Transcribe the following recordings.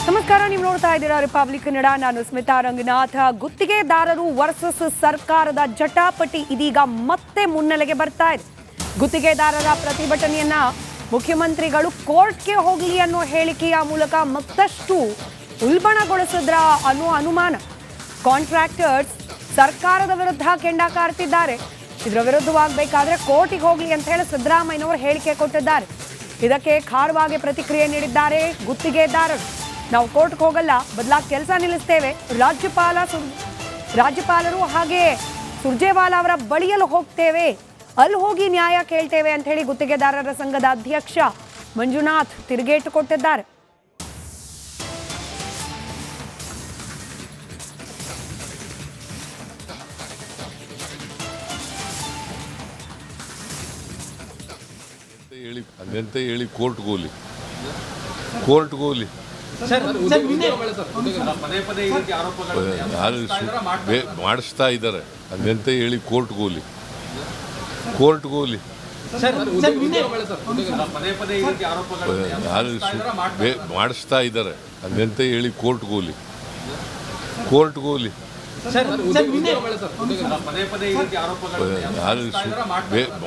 ನಮಸ್ಕಾರ, ನೀವು ನೋಡ್ತಾ ಇದ್ದೀರಾ ರಿಪಬ್ಲಿಕ್ ಕನ್ನಡ. ನಾನು ಸ್ಮಿತಾ ರಂಗನಾಥ್. ಗುತ್ತಿಗೆದಾರರು ವರ್ಸಸ್ ಸರ್ಕಾರದ ಜಟಾಪಟಿ ಇದೀಗ ಮತ್ತೆ ಮುನ್ನೆಲೆಗೆ ಬರ್ತಾ ಇದೆ. ಗುತ್ತಿಗೆದಾರರ ಪ್ರತಿಭಟನೆಯನ್ನ ಮುಖ್ಯಮಂತ್ರಿಗಳು ಕೋರ್ಟ್ಗೆ ಹೋಗಲಿ ಅನ್ನೋ ಹೇಳಿಕೆಯ ಮೂಲಕ ಮತ್ತಷ್ಟು ಉಲ್ಬಣಗೊಳಿಸಿದ್ರ ಅನ್ನೋ ಅನುಮಾನ. ಕಾಂಟ್ರಾಕ್ಟರ್ಸ್ ಸರ್ಕಾರದ ವಿರುದ್ಧ ಕೆಂಡ ಕಾರ್ತಿದ್ದಾರೆ. ಇದರ ವಿರುದ್ಧವಾಗಬೇಕಾದ್ರೆ ಕೋರ್ಟಿಗೆ ಹೋಗಲಿ ಅಂತ ಹೇಳಿ ಸಿದ್ದರಾಮಯ್ಯನವರು ಹೇಳಿಕೆ ಕೊಟ್ಟಿದ್ದಾರೆ. ಇದಕ್ಕೆ ಖಾರವಾಗಿ ಪ್ರತಿಕ್ರಿಯೆ ನೀಡಿದ್ದಾರೆ ಗುತ್ತಿಗೆದಾರರು. ನಾವು ಕೋರ್ಟ್ಗೆ ಹೋಗಲ್ಲ, ಬದಲಾಗಿ ಕೆಲಸ ನಿಲ್ಲಿಸ್ತೇವೆ. ರಾಜ್ಯಪಾಲರು ಹಾಗೆ ಸುರ್ಜೇವಾಲಾ ಅವರ ಬಳಿಯಲ್ಲಿ ಹೋಗ್ತೇವೆ, ಅಲ್ಲಿ ಹೋಗಿ ನ್ಯಾಯ ಕೇಳ್ತೇವೆ ಅಂತ ಹೇಳಿ ಗುತ್ತಿಗೆದಾರರ ಸಂಘದ ಅಧ್ಯಕ್ಷ ಮಂಜುನಾಥ್ ತಿರುಗೇಟು ಕೊಟ್ಟಿದ್ದಾರೆ. ಹೇಳಿ ಕೋರ್ಟ್ಗೆ ಹೋಗ್ಲಿ ಮಾಡಿಸ್ತಾ ಇದ್ದಾರೆ. ಅದೆಂತ ಹೇಳಿ ಕೋರ್ಟ್ಗೆ ಹೋಗ್ಲಿ ಮಾಡಿಸ್ತಾ ಇದ್ದಾರೆ. ಅದೆಂತ ಹೇಳಿ ಕೋರ್ಟ್ಗೆ ಹೋಗ್ಲಿ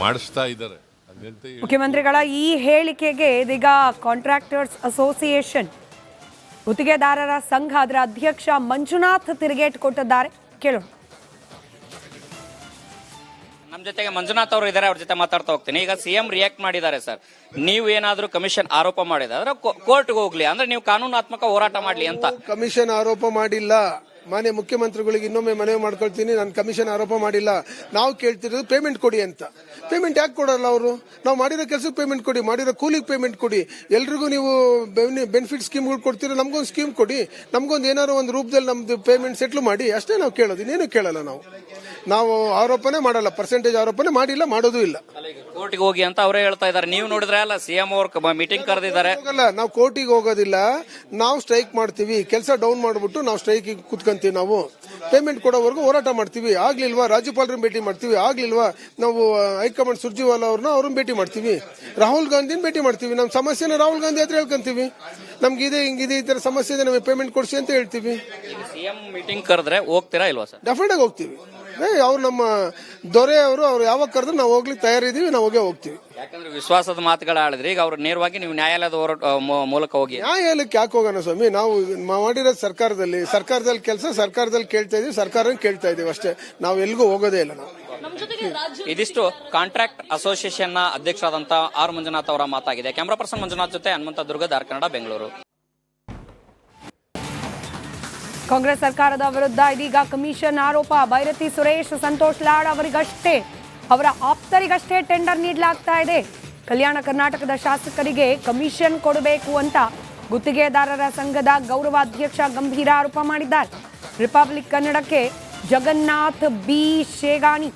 ಮಾಡಿಸ್ತಾ ಇದ್ದಾರೆ. ಮುಖ್ಯಮಂತ್ರಿಗಳ ಈ ಹೇಳಿಕೆಗೆ ಇದೀಗ ಕಾಂಟ್ರಾಕ್ಟರ್ಸ್ ಅಸೋಸಿಯೇಷನ್ ಗುತ್ತಿಗೆದಾರರ ಸಂಘ ಅದರ ಅಧ್ಯಕ್ಷ ಮಂಜುನಾಥ್ ತಿರುಗೇಟು ಕೊಟ್ಟಿದ್ದಾರೆ. ಕೇಳೋಣ. ನಮ್ಮ ಜೊತೆಗೆ ಮಂಜುನಾಥ್ ಅವರು ಇದ್ದಾರೆ, ಅವ್ರ ಜೊತೆ ಮಾತಾಡ್ತಾ ಹೋಗ್ತೀನಿ. ಈಗ ಸಿಎಂ ರಿಯಾಕ್ಟ್ ಮಾಡಿದ್ದಾರೆ. ಸರ್, ನೀವು ಏನಾದ್ರೂ ಕಮಿಷನ್ ಆರೋಪ ಮಾಡಿದ್ರೆ ಕೋರ್ಟ್ಗೆ ಹೋಗ್ಲಿ, ಅಂದ್ರೆ ನೀವು ಕಾನೂನಾತ್ಮಕ ಹೋರಾಟ ಮಾಡ್ಲಿ ಅಂತ. ಕಮಿಷನ್ ಆರೋಪ ಮಾಡಿಲ್ಲ. ಮಾನ್ಯ ಮುಖ್ಯಮಂತ್ರಿಗಳಿಗೆ ಇನ್ನೊಮ್ಮೆ ಮನವಿ ಮಾಡ್ಕೊಳ್ತೀನಿ, ನಾನು ಕಮಿಷನ್ ಆರೋಪ ಮಾಡಿಲ್ಲ. ನಾವು ಕೇಳ್ತಿರೋದು ಪೇಮೆಂಟ್ ಕೊಡಿ ಅಂತ. ಪೇಮೆಂಟ್ ಯಾಕೆ ಕೊಡಲ್ಲ ಅವರು? ನಾವು ಮಾಡಿರೋ ಕೆಲಸಕ್ಕೆ ಪೇಮೆಂಟ್ ಕೊಡಿ, ಮಾಡಿರೋ ಕೂಲಿಗೆ ಪೇಮೆಂಟ್ ಕೊಡಿ. ಎಲ್ರಿಗೂ ನೀವು ಬೆನಿಫಿಟ್ ಸ್ಕೀಮ್ಗಳು ಕೊಡ್ತೀರ, ನಮ್ಗೊಂದು ಸ್ಕೀಮ್ ಕೊಡಿ, ನಮ್ಗೊಂದು ಏನಾದ್ರು ಒಂದು ರೂಪದಲ್ಲಿ ನಮ್ದು ಪೇಮೆಂಟ್ ಸೆಟ್ಲ್ ಮಾಡಿ. ಅಷ್ಟೇ ನಾವು ಕೇಳೋದು, ಇನ್ನೇನು ಕೇಳಲ್ಲ. ನಾವು ಆರೋಪನೆ ಮಾಡಲ್ಲ, ಪರ್ಸೆಂಟೇಜ್ ಆರೋಪನೆ ಮಾಡಿಲ್ಲ, ಮಾಡೋದು ಇಲ್ಲ. ಕೋರ್ಟಿಗೆ ಹೋಗಿ ಅಂತ ಅವರೇ ಹೇಳ್ತಾ ಇದ್ದಾರೆ. ನೀವು ನೋಡಿದ್ರೆ ಅಲ್ಲ, ಸಿಎಂ ಅವರು ಮೀಟಿಂಗ್ ಕರೆದಿದ್ದಾರೆ. ನಾವು ಕೋರ್ಟಿಗೆ ಹೋಗೋದಿಲ್ಲ, ನಾವು ಸ್ಟ್ರೈಕ್ ಮಾಡ್ತೀವಿ. ಕೆಲಸ ಡೌನ್ ಮಾಡ್ಬಿಟ್ಟು ನಾವು ಸ್ಟ್ರೈಕ್ ಕುತ್ಕೊಂತೀವಿ. ನಾವು ಪೇಮೆಂಟ್ ಕೊಡೋವರೆಗೂ ಹೋರಾಟ ಮಾಡ್ತೀವಿ. ಆಗ್ಲಿಲ್ವಾ ರಾಜ್ಯಪಾಲರನ್ನ ಭೇಟಿ ಮಾಡ್ತೀವಿ, ಆಗ್ಲಿಲ್ವಾ ನಾವು ಹೈಕಮಾಂಡ್ ಸುರ್ಜೇವಾಲಾ ಅವ್ರನ್ನ ಭೇಟಿ ಮಾಡ್ತೀವಿ, ರಾಹುಲ್ ಗಾಂಧಿನ ಭೇಟಿ ಮಾಡ್ತೀವಿ. ನಮ್ಮ ಸಮಸ್ಯೆನ ರಾಹುಲ್ ಗಾಂಧಿ ಹತ್ರ ಹೇಳ್ಕೊಂತೀವಿ. ನಮ್ಗಿದೆ ಹಿಂಗಿದೆ ಈ ತರ ಸಮಸ್ಯೆ ಇದೆ, ನಮಗೆ ಪೇಮೆಂಟ್ ಕೊಡಿಸಿ ಅಂತ ಹೇಳ್ತೀವಿ. ಸಿಎಂ ಮೀಟಿಂಗ್ ಕರೆದ್ರೆ ಹೋಗ್ತೀರಾ ಇಲ್ವಾ ಸರ್? ಡೆಫಿನೆಟ್ ಆಗಿ ಹೋಗ್ತೀವಿ. ಅವ್ರು ನಮ್ಮ ದೊರೆ ಅವರು ಯಾವಾಗ ಕರೆದ್ರೆ ನಾವು ಹೋಗ್ಲಿಕ್ಕೆ ತಯಾರಿದೀವಿ, ನಾವು ಹೋಗ್ತೀವಿ. ಯಾಕಂದ್ರೆ ವಿಶ್ವಾಸದ ಮಾತುಗಳ ಆಳಿದ್ರೆ ಈಗ ಅವ್ರು ನೇರವಾಗಿ ನೀವು ನ್ಯಾಯಾಲಯದ ಮೂಲಕ ಹೋಗಿ. ನ್ಯಾಯಾಲಯಕ್ಕೆ ಯಾಕೆ ಹೋಗೋಣ ಸ್ವಾಮಿ? ನಾವು ಮಾಡಿರೋದು ಸರ್ಕಾರದಲ್ಲಿ ಕೆಲಸ ಸರ್ಕಾರದಲ್ಲಿ ಕೇಳ್ತಾ ಇದೀವಿ, ಸರ್ಕಾರ ಕೇಳ್ತಾ ಇದೀವಿ ಅಷ್ಟೇ. ನಾವು ಎಲ್ಗೂ ಹೋಗೋದೇ ಇಲ್ಲ. ನಾವು ಇದಿಷ್ಟು ಕಾಂಟ್ರಾಕ್ಟ್ ಅಸೋಸಿಯೇಷನ್ ನ ಅಧ್ಯಕ್ಷರಾದಂತ ಆರ್ ಮಂಜುನಾಥ್ ಅವರ ಮಾತಾಗಿದೆ. ಕ್ಯಾಮರಾ ಪರ್ಸನ್ ಮಂಜುನಾಥ್ ಜೊತೆ ಹನುಮಂತ ದುರ್ಗ, ದಾರ್ ಕನ್ನಡ, ಬೆಂಗಳೂರು. ಕಾಂಗ್ರೆಸ್ ಸರ್ಕಾರದ ವಿರುದ್ಧ ಇದೀಗ ಕಮಿಷನ್ ಆರೋಪ. ಭೈರತಿ ಸುರೇಶ್, ಸಂತೋಷ್ ಲಾಡ್ ಅವರಿಗಷ್ಟೇ, ಅವರ ಆಪ್ತರಿಗಷ್ಟೇ ಟೆಂಡರ್ ನೀಡಲಾಗ್ತಾ ಇದೆ. ಕಲ್ಯಾಣ ಕರ್ನಾಟಕದ ಶಾಸಕರಿಗೆ ಕಮಿಷನ್ ಕೊಡಬೇಕು ಅಂತ ಗುತ್ತಿಗೆದಾರರ ಸಂಘದ ಗೌರವಾಧ್ಯಕ್ಷ ಗಂಭೀರ ಆರೋಪ ಮಾಡಿದ್ದಾರೆ. ರಿಪಬ್ಲಿಕ್ ಕನ್ನಡಕ್ಕೆ ಜಗನ್ನಾಥ್ ಬಿ ಶೇಗಾಣಿ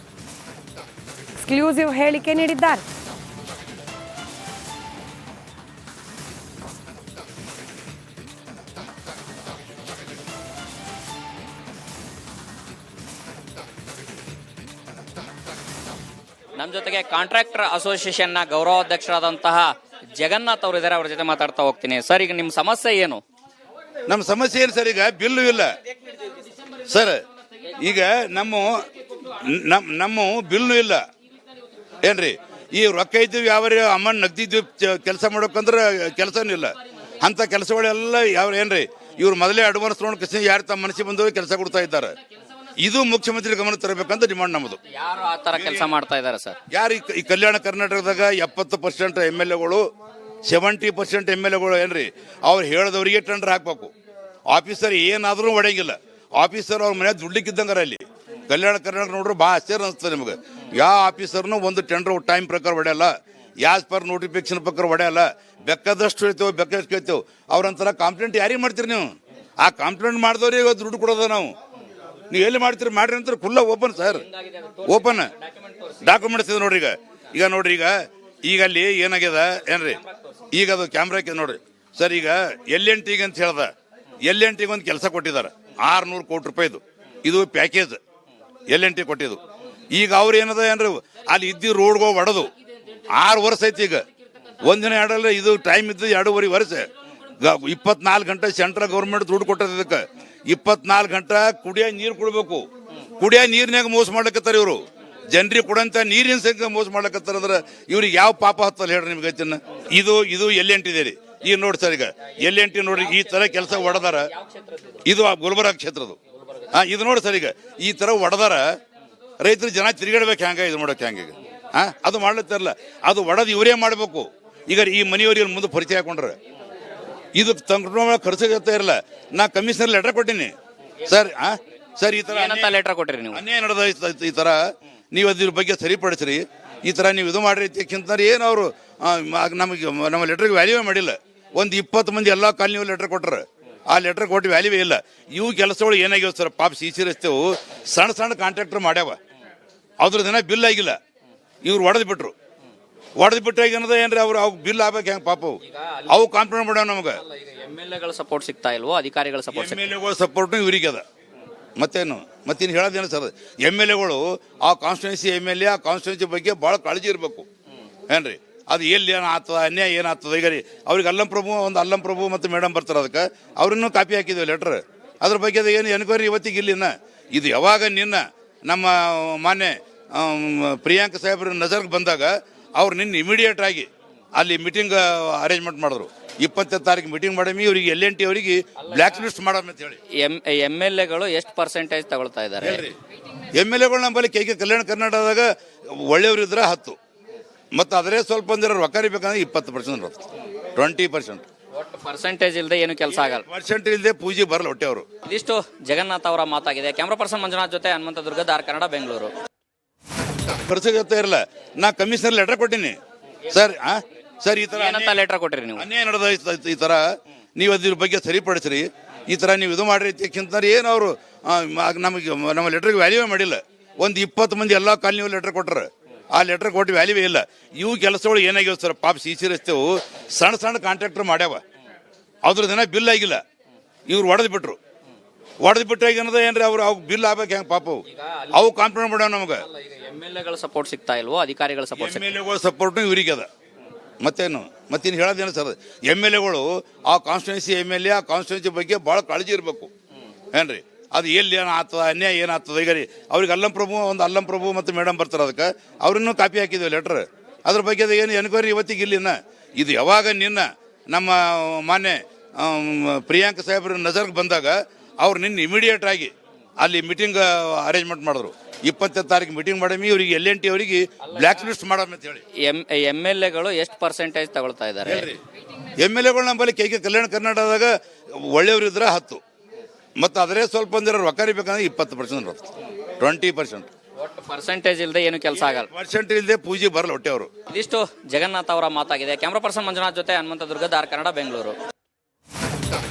ಎಕ್ಸ್ಕ್ಲೂಸಿವ್ ಹೇಳಿಕೆ ನೀಡಿದ್ದಾರೆ. ನಮ್ಮ ಜೊತೆಗೆ ಕಾಂಟ್ರಾಕ್ಟರ್ ಅಸೋಸಿಯೇಷನ್ ನ ಗೌರವಾಧ್ಯಕ್ಷರಾದಂತಹ ಜಗನ್ನಾಥ್ ಅವರು ಇದ್ದಾರೆ, ಅವ್ರ ಜೊತೆ ಮಾತಾಡ್ತಾ ಹೋಗ್ತೀನಿ. ಸರ್, ಈಗ ನಿಮ್ಮ ಸಮಸ್ಯೆ ಏನು? ನಮ್ಮ ಸಮಸ್ಯೆ ಏನು ಸರ್? ಈಗ ಬಿಲ್ಲು ಇಲ್ಲ ಸರ್. ಈಗ ನಮ್ಮ ಬಿಲ್ಲು ಇಲ್ಲ ಏನ್ರಿ? ಈ ರೊಕ್ಕ ಇದ್ದೀವಿ, ಯಾವ ಅಮೌಂಟ್ ನಗ್ದಿದ್ದೀವಿ ಕೆಲಸ ಮಾಡೋಕಂದ್ರೆ ಕೆಲಸನೂ ಇಲ್ಲ. ಅಂತ ಕೆಲಸಗಳೆಲ್ಲ ಯಾವ ಏನ್ರಿ? ಇವ್ರು ಮೊದಲೇ ಅಡ್ವಾನ್ಸ್ ತೊಗೊಂಡು ಯಾರು ತಮ್ಮ ಮನಸ್ಸಿಗೆ ಬಂದವರು ಕೆಲಸ ಕೊಡ್ತಾ ಇದ್ದಾರೆ. ಇದು ಮುಖ್ಯಮಂತ್ರಿ ಗಮನ ತರಬೇಕಂತ ಡಿಮಾಂಡ್ ನಮ್ಮದು. ಯಾರು ಆ ತರ ಕೆಲಸ ಮಾಡ್ತಾ ಇದ್ದಾರೆ ಸರ್? ಯಾರು ಈ ಕಲ್ಯಾಣ ಕರ್ನಾಟಕದಾಗ 70% MLA ಗಳು, 70% MLA ಗಳು ಏನ್ರಿ, ಅವ್ರು ಹೇಳದವರಿಗೆ ಟೆಂಡರ್ ಹಾಕ್ಬೇಕು. ಆಫೀಸರ್ ಏನಾದ್ರೂ ಹೊಡೆಯಂಗಿಲ್ಲ. ಆಫೀಸರ್ ಅವ್ರ ಮನೆ ದುಡ್ಲಿಕ್ಕಿದ್ದಂಗಾರ ಅಲ್ಲಿ ಕಲ್ಯಾಣ ಕರ್ನಾಟಕ ನೋಡ್ರೆ ಭಾಳ ಆಶ್ಚರ್ಯ ಅನಿಸ್ತದೆ ನಿಮಗೆ. ಯಾವ ಆಫೀಸರ್ನು ಒಂದು ಟೆಂಡರ್ ಟೈಮ್ ಪ್ರಕಾರ ಹೊಡೆಯಲ್ಲ, ಯಾಸ್ ಪರ್ ನೋಟಿಫಿಕೇಶನ್ ಪ್ರಕಾರ ಹೊಡೆಯಲ್ಲ. ಬೇಕಾದಷ್ಟು ಹೇಳ್ತೇವೆ, ಬೇಕಾದಷ್ಟು ಕೇಳ್ತೇವೆ. ಅವ್ರಂತರ ಕಂಪ್ಲೇಂಟ್ ಯಾರಿಗೆ ಮಾಡ್ತೀರಿ ನೀವು? ಆ ಕಂಪ್ಲೇಂಟ್ ಮಾಡಿದವ್ರಿಗೆ ಇವತ್ತು ದುಡ್ಡು ಕೊಡೋದ ನಾವು. ನೀವು ಎಲ್ಲಿ ಮಾಡ್ತೀರಿ ಮಾಡ್ರಿ ಅಂತ ಖುಲ್ಲ ಓಪನ್ ಸರ್, ಓಪನ್ ಡಾಕ್ಯುಮೆಂಟ್ಸ್ ಇದೆ ನೋಡ್ರಿ. ಈಗ ನೋಡ್ರಿ, ಈಗ ಅಲ್ಲಿ ಏನಾಗ್ಯದ ಏನ್ರಿ, ಈಗ ಅದು ಕ್ಯಾಮ್ರಾಕ್ಕೆ ನೋಡ್ರಿ ಸರ್. ಈಗ LNT ಅಂತ ಹೇಳ್ದ, LNT ಒಂದು ಕೆಲಸ ಕೊಟ್ಟಿದ್ದಾರೆ 600 ಕೋಟಿ ರೂಪಾಯಿದು. ಇದು ಪ್ಯಾಕೇಜ್ LNT ಕೊಟ್ಟಿದ್ದು. ಈಗ ಅವ್ರು ಏನದ ಏನ್ರಿ, ಅಲ್ಲಿ ಇದ್ದಿ ರೋಡ್ಗಳು ಹೊಡೆದು 6 ವರ್ಷ ಐತಿ. ಈಗ ಒಂದಿನ ಎರಡಲ್ಲ, ಇದು ಟೈಮ್ ಇದ್ದು 2.5 ವರ್ಷ. 24 ಗಂಟೆ ಸೆಂಟ್ರಲ್ ಗೌರ್ಮೆಂಟ್ ದುಡ್ಡು ಕೊಟ್ಟದ ಇದಕ್ಕೆ 24 ಗಂಟೆ ಕುಡಿಯೋ ನೀರು ಕೊಡ್ಬೇಕು. ಕುಡಿಯೋ ನೀರಿನಾಗ ಮೋಸ ಮಾಡ್ಲಕತ್ತಾರ ಇವರು. ಜನರಿಗೆ ಕೊಡಂತ ನೀರಿನ ಸಂಖ್ಯೆ ಮೋಸ ಮಾಡ್ಲಕತ್ತಾರ ಅಂದ್ರೆ ಇವ್ರಿಗೆ ಯಾವ ಪಾಪ ಹತ್ತಲ್ಲ ಹೇಳ್ರಿ ನಿಮ್ಗೆ ಐತಿನ. ಇದು L&T ಇದೆ ರೀ. ಈಗ ನೋಡಿ ಸರ್, ಈಗ L&T ನೋಡ್ರಿ ಈ ತರ ಕೆಲಸ ಹೊಡೆದಾರ. ಇದು ಗುಲ್ಬರ್ಗ ಕ್ಷೇತ್ರದ್ದು. ಇದು ನೋಡಿ ಸರ್, ಈಗ ಈ ತರ ಹೊಡೆದಾರ ರೈತರು ಜನ ತಿರುಗಾಡ್ಬೇಕು ಹೆಂಗ, ಇದು ಮಾಡೋಕೆ ಹೆಂಗ ಈಗ ಅದು ಮಾಡ್ಲತ್ತಾರಲ್ಲ. ಅದು ಹೊಡೆದು ಇವರೇ ಮಾಡ್ಬೇಕು. ಈಗ ಈ ಮನೆಯವ್ರಿಗೆ ಮುಂದೆ ಪರಿಚಯ ಹಾಕೊಂಡ್ರೆ ಇದು ತಂಗ್ರ ಖರ್ಚಾಗತ್ತಾ ಇರಲ್ಲ. ನಾ ಕಮಿಷನರ್ ಲೆಟರ್ ಕೊಟ್ಟಿನಿ ಸರ್. ಸರ್ ಈ ತರ ಲೆಟರ್ ಕೊಟ್ಟಿರಿ ನೀವು, ಅನ್ಯಾಯ ನಡೆದ ಈ ತರ ನೀವು ಅದ್ರ ಬಗ್ಗೆ ಸರಿಪಡಿಸ್ರಿ. ಈ ತರ ನೀವು ಇದು ಮಾಡ್ರಿ ಅಂತ ಏನು ಅವರು ನಮ್ಮ ಲೆಟರ್ಗೆ ವ್ಯಾಲ್ಯೂವೇ ಮಾಡಿಲ್ಲ. ಒಂದು 20 ಮಂದಿ ಎಲ್ಲ ಕಾಲನಿ ಲೆಟರ್ ಕೊಟ್ರ, ಆ ಲೆಟರ್ ಕೊಟ್ಟು ವ್ಯಾಲ್ಯೂವೇ ಇಲ್ಲ. ಇವು ಕೆಲಸಗಳು ಏನಾಗ್ಯಾವ ಸರ್, ಪಾಪ CC ರಸ್ತೆವು ಸಣ್ಣ ಸಣ್ಣ ಕಾಂಟ್ರಾಕ್ಟರ್ ಮಾಡ್ಯಾವ, ಅದ್ರ ದಿನ ಬಿಲ್ ಆಗಿಲ್ಲ. ಇವ್ರು ಹೊಡೆದ್ ಬಿಟ್ರೆ ಈಗ ಏನದ ಏನ್ರಿ ಅವ್ರು ಬಿಲ್ ಆಗ್ಬೇಕು ಹೆಂಗ್ ಪಾಪ ಅವು ಕಾಂಪ್ಲೇಂಟ್ ಮಾಡ್ಯಾವ ನಮಗೆ. MLAಗಳ ಸಪೋರ್ಟ್ ಸಿಗ್ತಾ ಇಲ್ವೋ, ಅಧಿಕಾರಿಗಳ ಸಪೋರ್ಟ್? MLAಗಳ ಸಪೋರ್ಟ್ ಇವರಿಗೆ ಅದ. ಮತ್ತೇನು ಹೇಳೋದೇನು ಸರ್, MLAಗಳು ಆ ಕಾನ್ಸ್ಟಿಟ್ಯೂನ್ಸಿ MLA ಆ ಕಾನ್ಸ್ಟಿಟ್ಯೂನ್ಸಿ ಬಗ್ಗೆ ಭಾಳ ಕಾಳಜಿ ಇರಬೇಕು ಏನ್ರಿ. ಅದು ಎಲ್ಲಿ ಏನಾಗ್ತದ, ಅನ್ಯಾಯ ಏನಾಗ್ತದ. ಈಗ ರೀ ಅವ್ರಿಗೆ ಅಲ್ಲಂ ಪ್ರಭು ಮತ್ತು ಮೇಡಮ್ ಬರ್ತಾರೆ, ಅದಕ್ಕೆ ಅವ್ರನ್ನೂ ಕಾಪಿ ಹಾಕಿದ್ವಿ ಲೆಟ್ರ್. ಅದ್ರ ಬಗ್ಗೆ ಅದು ಏನು ಎನ್ಕ್ವೈರಿ ಇವತ್ತಿಗೆ ಇಲ್ಲಿನ. ಇದು ಯಾವಾಗ ನಿನ್ನ ನಮ್ಮ ಮಾನ್ಯ ಪ್ರಿಯಾಂಕ ಸಾಹೇಬ್ರ ನಜರ್ಗೆ ಬಂದಾಗ ಅವ್ರು ನಿನ್ನ ಇಮಿಡಿಯೇಟ್ ಆಗಿ ಅಲ್ಲಿ ಮೀಟಿಂಗ್ ಅರೇಂಜ್ಮೆಂಟ್ ಮಾಡಿದ್ರು. 20ನೇ ತಾರೀಕು ಮೀಟಿಂಗ್ ಮಾಡಮಿ, ಇವರಿಗೆ L&T ಅವರಿಗೆ ಬ್ಲ್ಯಾಕ್ ಲಿಸ್ಟ್ ಮಾಡಮ್ ಅಂತ ಹೇಳಿ. MLAಗಳು ಎಷ್ಟು ಪರ್ಸೆಂಟೇಜ್ ತಗೊಳ್ತಾ ಇದ್ದಾರೆ? MLAಗಳು ನಮ್ಮಲ್ಲಿ ಕಲ್ಯಾಣ ಕರ್ನಾಟಕದಾಗ ಒಳ್ಳೆಯವರು ಇದ್ರೆ 10, ಮತ್ತು ಅದರೇ ಸ್ವಲ್ಪ ಬಂದಿರೋ ರೊಕ್ಕ ಬೇಕಂದ್ರೆ 20%, 20%. ಒಟ್ಟು ಪರ್ಸೆಂಟೇಜ್ ಇಲ್ಲದೆ ಏನು ಕೆಲಸ ಆಗಲ್ಲ. ಪರ್ಸೆಂಟೇಜ್ ಇಲ್ಲದೆ ಪೂಜೆ ಬರಲ್ಲ ಹೊಟ್ಟೆ ಅವರು. ಇದಿಷ್ಟು ಜಗನ್ನಾಥ್ ಅವರ ಮಾತಾಗಿದೆ. ಕ್ಯಾಮ್ರಾ ಪರ್ಸನ್ ಮಂಜುನಾಥ್ ಜೊತೆ ಹನುಮಂತ ದುರ್ಗ, ದಾರ್ ಕನ್ನಡ, ಬೆಂಗಳೂರು. ಖರ್ಚಾಗತ್ತಾ ಇರಲ್ಲ. ನಾ ಕಮಿಷನರ್ ಲೆಟರ್ ಕೊಟ್ಟಿನಿ ಸರ್. ಸರ್ ಈ ತರ ಲೆಟರ್ ಕೊಟ್ಟಿರಿ ನೀವು, ಅನ್ಯಾಯ ನಡೆದ ಈ ತರ ನೀವು ಅದ್ರ ಬಗ್ಗೆ ಸರಿಪಡಿಸ್ರಿ. ಈ ತರ ನೀವು ಇದು ಮಾಡ್ರಿ ಅಂತ ಏನು ಅವರು ನಮ್ಮ ಲೆಟರ್ಗೆ ವ್ಯಾಲ್ಯೂವೇ ಮಾಡಿಲ್ಲ. ಒಂದು 20 ಮಂದಿ ಎಲ್ಲ ಕಾಲನಿ ಲೆಟರ್ ಕೊಟ್ರ, ಆ ಲೆಟರ್ ಕೊಟ್ಟು ವ್ಯಾಲ್ಯೂವೇ ಇಲ್ಲ. ಇವು ಕೆಲಸಗಳು ಏನಾಗ್ಯಾವ ಸರ್, ಪಾಪ CC ರಸ್ತೆವು ಸಣ್ಣ ಸಣ್ಣ ಕಾಂಟ್ರಾಕ್ಟರ್ ಮಾಡ್ಯಾವ, ಅದ್ರ ದಿನ ಬಿಲ್ ಆಗಿಲ್ಲ. ಇವ್ರು ಹೊಡೆದ್ ಬಿಟ್ರೆ ಈಗ ಏನದ ಏನ್ರಿ ಅವ್ರು ಬಿಲ್ ಆಗ್ಬೇಕು ಹೆಂಗ್ ಪಾಪ ಅವು ಕಾಂಪ್ಲೇಂಟ್ ಮಾಡ್ಯಾವ ನಮಗೆ. MLAಗಳ ಸಪೋರ್ಟ್ ಸಿಗ್ತಾ ಇಲ್ವೋ, ಅಧಿಕಾರಿಗಳ ಸಪೋರ್ಟ್? MLAಗಳ ಸಪೋರ್ಟ್ ಇವರಿಗೆ ಅದ. ಮತ್ತೇನು ಹೇಳೋದೇನು ಸರ್, MLAಗಳು ಆ ಕಾನ್ಸ್ಟಿಟ್ಯೂನ್ಸಿ MLA ಆ ಕಾನ್ಸ್ಟಿಟ್ಯೂನ್ಸಿ ಬಗ್ಗೆ ಭಾಳ ಕಾಳಜಿ ಇರಬೇಕು ಏನ್ರಿ. ಅದು ಎಲ್ಲಿ ಏನಾಗ್ತದ, ಅನ್ಯಾಯ ಏನಾಗ್ತದ. ಈಗ ರೀ ಅವ್ರಿಗೆ ಅಲ್ಲಂ ಪ್ರಭು ಮತ್ತು ಮೇಡಮ್ ಬರ್ತಾರೆ, ಅದಕ್ಕೆ ಅವ್ರನ್ನೂ ಕಾಪಿ ಹಾಕಿದ್ವಿ ಲೆಟರ್. ಅದ್ರ ಬಗ್ಗೆ ಅದು ಏನು ಎನ್ಕ್ವೈರಿ ಇವತ್ತಿಗೆ ಇಲ್ಲಿನ. ಇದು ಯಾವಾಗ ನಿನ್ನ ನಮ್ಮ ಮಾನ್ಯ ಪ್ರಿಯಾಂಕ ಸಾಹೇಬ್ರ ನಜರ್ಗೆ ಬಂದಾಗ ಅವ್ರು ನಿನ್ನ ಇಮಿಡಿಯೇಟ್ ಆಗಿ ಅಲ್ಲಿ ಮೀಟಿಂಗ್ ಅರೇಂಜ್ಮೆಂಟ್ ಮಾಡಿದ್ರು. 20ನೇ ತಾರೀಕು ಮೀಟಿಂಗ್ ಮಾಡಮಿ, ಇವರಿಗೆ L&T ಅವರಿಗೆ ಬ್ಲ್ಯಾಕ್ ಲಿಸ್ಟ್ ಮಾಡಮ್ ಅಂತ ಹೇಳಿ. MLAಗಳು ಎಷ್ಟು ಪರ್ಸೆಂಟೇಜ್ ತಗೊಳ್ತಾ ಇದ್ದಾರೆ? MLAಗಳು ನಮ್ಮಲ್ಲಿ ಕಲ್ಯಾಣ ಕರ್ನಾಟಕದಾಗ ಒಳ್ಳೆಯವರು ಇದ್ರೆ 10, ಮತ್ತು ಅದರೇ ಸ್ವಲ್ಪ ಬಂದಿರೋ ರೊಕ್ಕ ಬೇಕಂದ್ರೆ 20%, 20%. ಒಟ್ಟು ಪರ್ಸೆಂಟೇಜ್ ಇಲ್ಲದೆ ಏನು ಕೆಲಸ ಆಗಲ್ಲ. ಪರ್ಸೆಂಟೇಜ್ ಇಲ್ಲದೆ ಪೂಜೆ ಬರಲ್ಲ ಹೊಟ್ಟೆ ಅವರು. ಇದಿಷ್ಟು ಜಗನ್ನಾಥ್ ಅವರ ಮಾತಾಗಿದೆ. ಕ್ಯಾಮ್ರಾ ಪರ್ಸನ್ ಮಂಜುನಾಥ್ ಜೊತೆ ಹನುಮಂತ ದುರ್ಗ, ದಾರ್ ಕನ್ನಡ, ಬೆಂಗಳೂರು.